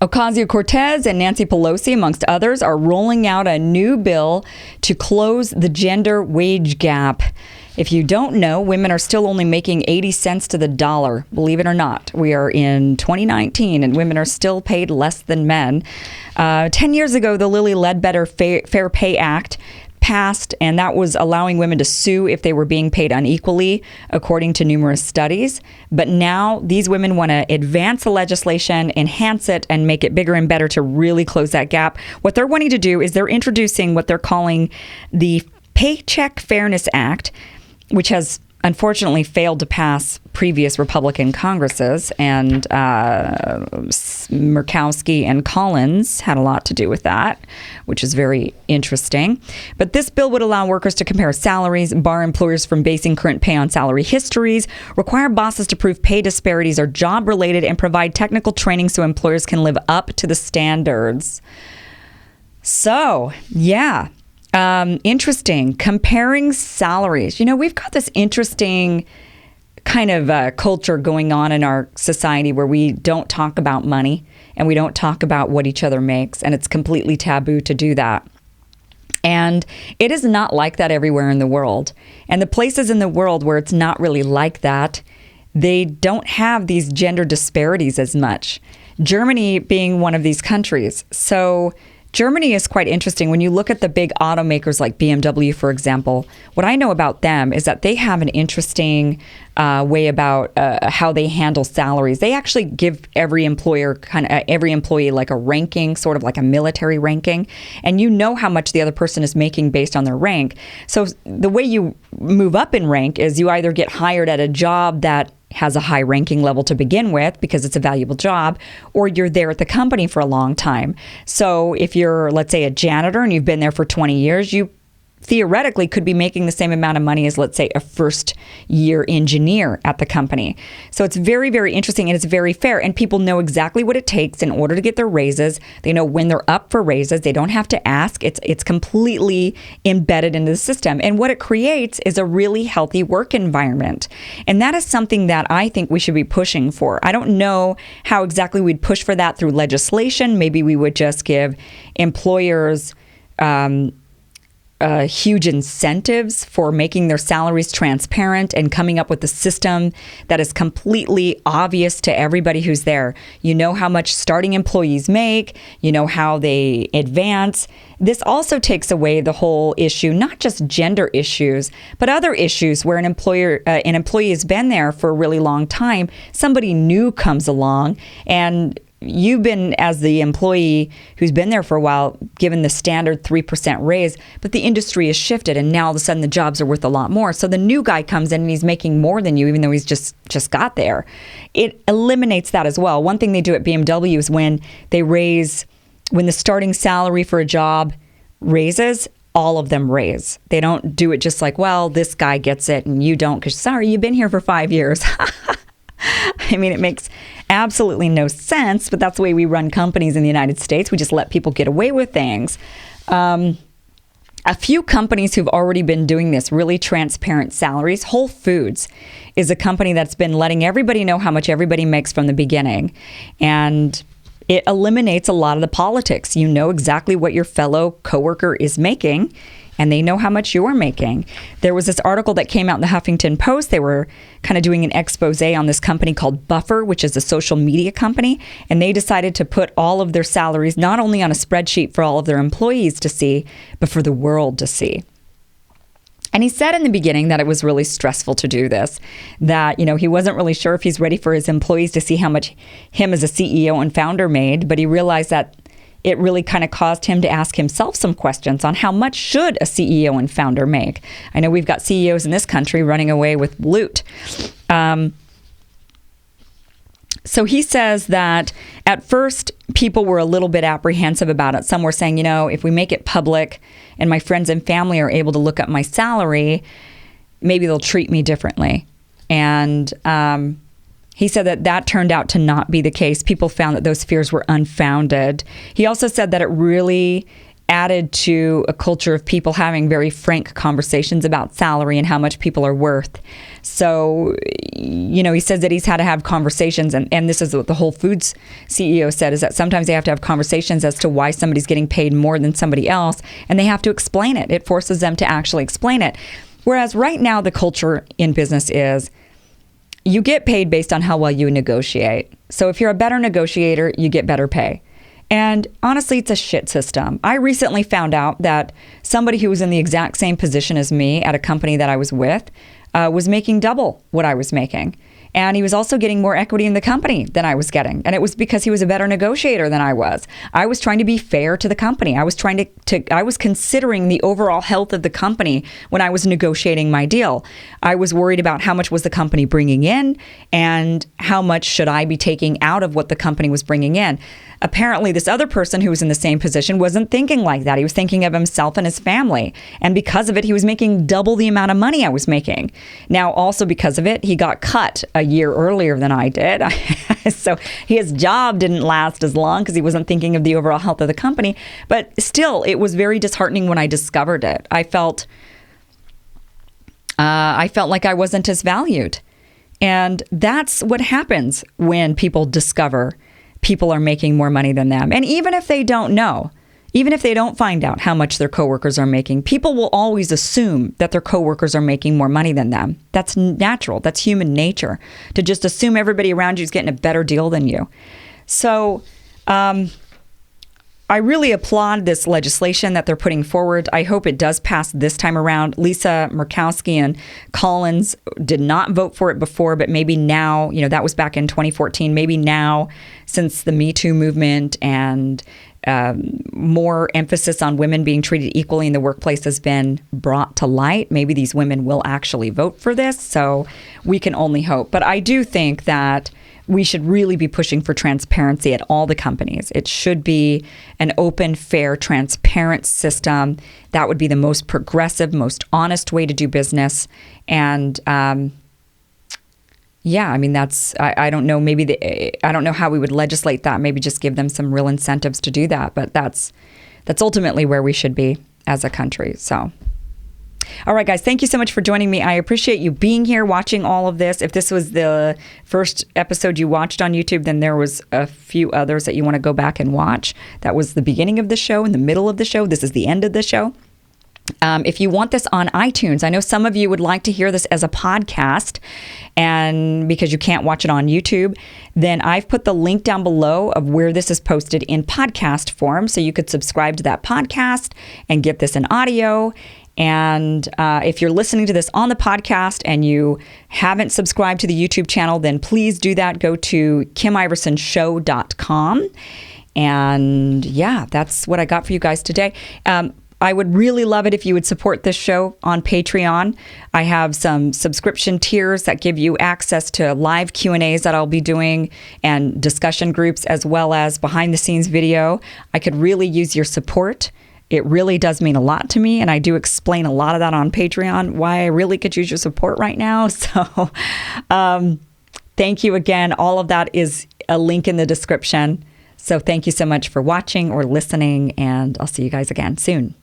Ocasio-Cortez and Nancy Pelosi, amongst others, are rolling out a new bill to close the gender wage gap. If you don't know, women are still only making 80 cents to the dollar. Believe it or not, we are in 2019 and women are still paid less than men. 10 years ago, the Lilly Ledbetter Fair Pay Act passed, and that was allowing women to sue if they were being paid unequally, according to numerous studies. But now these women want to advance the legislation, enhance it, and make it bigger and better to really close that gap. What they're wanting to do is they're introducing what they're calling the Paycheck Fairness Act, which has unfortunately failed to pass previous Republican Congresses, and Murkowski and Collins had a lot to do with that, which is very interesting. But this bill would allow workers to compare salaries, bar employers from basing current pay on salary histories, require bosses to prove pay disparities are job-related, and provide technical training so employers can live up to the standards. So, yeah. Interesting. Comparing salaries. You know, we've got this interesting kind of culture going on in our society where we don't talk about money and we don't talk about what each other makes. And it's completely taboo to do that. And it is not like that everywhere in the world. And the places in the world where it's not really like that, they don't have these gender disparities as much. Germany being one of these countries. So Germany is quite interesting. When you look at the big automakers like BMW, for example, what I know about them is that they have an interesting way about how they handle salaries. They actually give every employee like a ranking, sort of like a military ranking, and you know how much the other person is making based on their rank. So the way you move up in rank is you either get hired at a job that has a high ranking level to begin with because it's a valuable job, or you're there at the company for a long time. So if you're, let's say, a janitor and you've been there for 20 years, you theoretically could be making the same amount of money as, let's say, a first-year engineer at the company. So it's very, very interesting, and it's very fair. And people know exactly what it takes in order to get their raises. They know when they're up for raises. They don't have to ask. It's completely embedded into the system. And what it creates is a really healthy work environment. And that is something that I think we should be pushing for. I don't know how exactly we'd push for that through legislation. Maybe we would just give employers huge incentives for making their salaries transparent and coming up with a system that is completely obvious to everybody who's there. You know how much starting employees make, you know how they advance. This also takes away the whole issue, not just gender issues, but other issues where an employee has been there for a really long time. Somebody new comes along, and you've been, as the employee who's been there for a while, given the standard 3% raise, but the industry has shifted and now all of a sudden the jobs are worth a lot more. So the new guy comes in and he's making more than you, even though he's just got there. It eliminates that as well. One thing they do at BMW is when the starting salary for a job raises, all of them raise. They don't do it just like, well, this guy gets it and you don't because, sorry, you've been here for 5 years. I mean, it makes absolutely no sense, but that's the way we run companies in the United States. We just let people get away with things. A few companies who've already been doing this, really transparent salaries. Whole Foods is a company that's been letting everybody know how much everybody makes from the beginning. And it eliminates a lot of the politics. You know exactly what your fellow coworker is making, and they know how much you're making. There was this article that came out in the Huffington Post. They were kind of doing an expose on this company called Buffer, which is a social media company. And they decided to put all of their salaries not only on a spreadsheet for all of their employees to see, but for the world to see. And he said in the beginning that it was really stressful to do this, that, he wasn't really sure if he's ready for his employees to see how much him as a CEO and founder made, but he realized that it really kind of caused him to ask himself some questions on how much should a CEO and founder make. I know we've got CEOs in this country running away with loot. So he says that at first people were a little bit apprehensive about it. Some were saying, if we make it public and my friends and family are able to look up my salary, maybe they'll treat me differently. And he said that turned out to not be the case. People found that those fears were unfounded. He also said that it really added to a culture of people having very frank conversations about salary and how much people are worth. So, he says that he's had to have conversations, and this is what the Whole Foods CEO said, is that sometimes they have to have conversations as to why somebody's getting paid more than somebody else, and they have to explain it. It forces them to actually explain it. Whereas right now, the culture in business is you get paid based on how well you negotiate. So if you're a better negotiator, you get better pay. And honestly, it's a shit system. I recently found out that somebody who was in the exact same position as me at a company that I was with was making double what I was making. And he was also getting more equity in the company than I was getting. And it was because he was a better negotiator than I was. I was trying to be fair to the company. I was trying I was considering the overall health of the company when I was negotiating my deal. I was worried about how much was the company bringing in and how much should I be taking out of what the company was bringing in. Apparently, this other person who was in the same position wasn't thinking like that. He was thinking of himself and his family. And because of it, he was making double the amount of money I was making. Now, also because of it, he got cut a year earlier than I did. So his job didn't last as long because he wasn't thinking of the overall health of the company. But still, it was very disheartening when I discovered it. I felt like I wasn't as valued. And that's what happens when people discover people are making more money than them. And even if they don't know, even if they don't find out how much their coworkers are making, people will always assume that their coworkers are making more money than them. That's natural. That's human nature, to just assume everybody around you is getting a better deal than you. So I really applaud this legislation that they're putting forward. I hope it does pass this time around. Lisa Murkowski and Collins did not vote for it before, but maybe now, that was back in 2014. Maybe now, since the Me Too movement and more emphasis on women being treated equally in the workplace has been brought to light, maybe these women will actually vote for this. So we can only hope. But I do think that we should really be pushing for transparency at all the companies. It should be an open, fair, transparent system. That would be the most progressive, most honest way to do business. And I don't know, I don't know how we would legislate that. Maybe just give them some real incentives to do that. But that's ultimately where we should be as a country. So. All right, guys, thank you so much for joining me. I appreciate you being here, watching all of this. If this was the first episode you watched on YouTube, then there was a few others that you want to go back and watch. That was the beginning of the show and the middle of the show. This is the end of the show. If you want this on iTunes, I know some of you would like to hear this as a podcast, and because you can't watch it on YouTube, then I've put the link down below of where this is posted in podcast form, so you could subscribe to that podcast and get this in audio. And if you're listening to this on the podcast and you haven't subscribed to the YouTube channel, then please do that. Go to KimIversonShow.com. And that's what I got for you guys today. I would really love it if you would support this show on Patreon. I have some subscription tiers that give you access to live Q&As that I'll be doing and discussion groups, as well as behind the scenes video. I could really use your support. It really does mean a lot to me, and I do explain a lot of that on Patreon, why I really could use your support right now. So thank you again. All of that is a link in the description. So thank you so much for watching or listening, and I'll see you guys again soon.